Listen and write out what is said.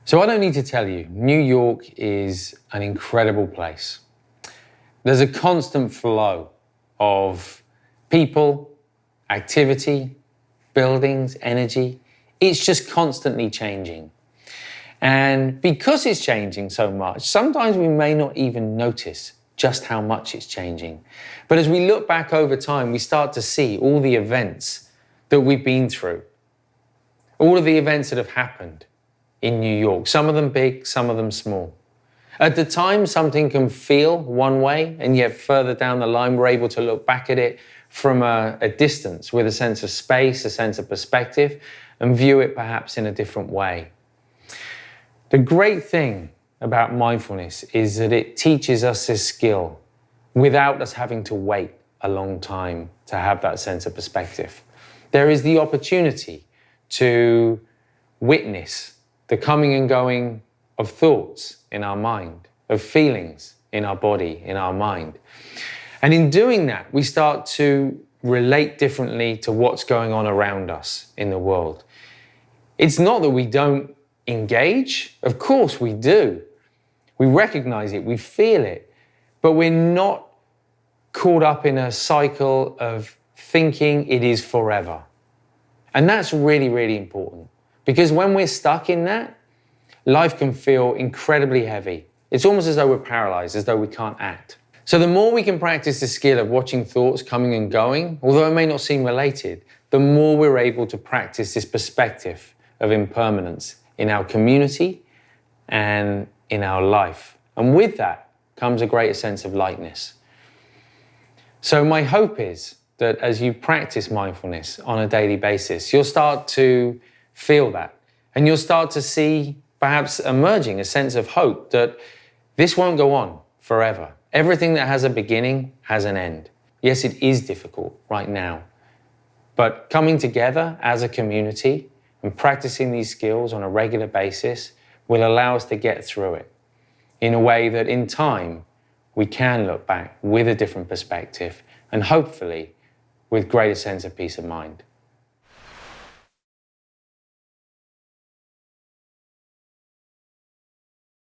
So I don't need to tell you, New York is an incredible place. There's a constant flow of people, activity, buildings, energy. It's just constantly changing. And because it's changing so much, sometimes we may not even notice just how much it's changing. But as we look back over time, we start to see all the events that we've been through, all of the events that have happened in New York, some of them big, some of them small. At the time, something can feel one way, and yet further down the line, we're able to look back at it from a distance with a sense of space, a sense of perspective, and view it perhaps in a different way. The great thing about mindfulness is that it teaches us this skill without us having to wait a long time to have that sense of perspective. There is the opportunity to witness the coming and going of thoughts in our mind, of feelings in our body, in our mind. And in doing that, we start to relate differently to what's going on around us in the world. It's not that we don't engage, of course we do. We recognize it, we feel it, but we're not caught up in a cycle of thinking it is forever. And that's really, really important. Because when we're stuck in that, life can feel incredibly heavy. It's almost as though we're paralyzed, as though we can't act. So the more we can practice the skill of watching thoughts coming and going, although it may not seem related, the more we're able to practice this perspective of impermanence in our community and in our life. And with that comes a greater sense of lightness. So my hope is that as you practice mindfulness on a daily basis, you'll start to feel that. And you'll start to see perhaps emerging a sense of hope that this won't go on forever. Everything that has a beginning has an end. Yes, it is difficult right now, but coming together as a community and practicing these skills on a regular basis will allow us to get through it in a way that in time we can look back with a different perspective and hopefully with greater sense of peace of mind.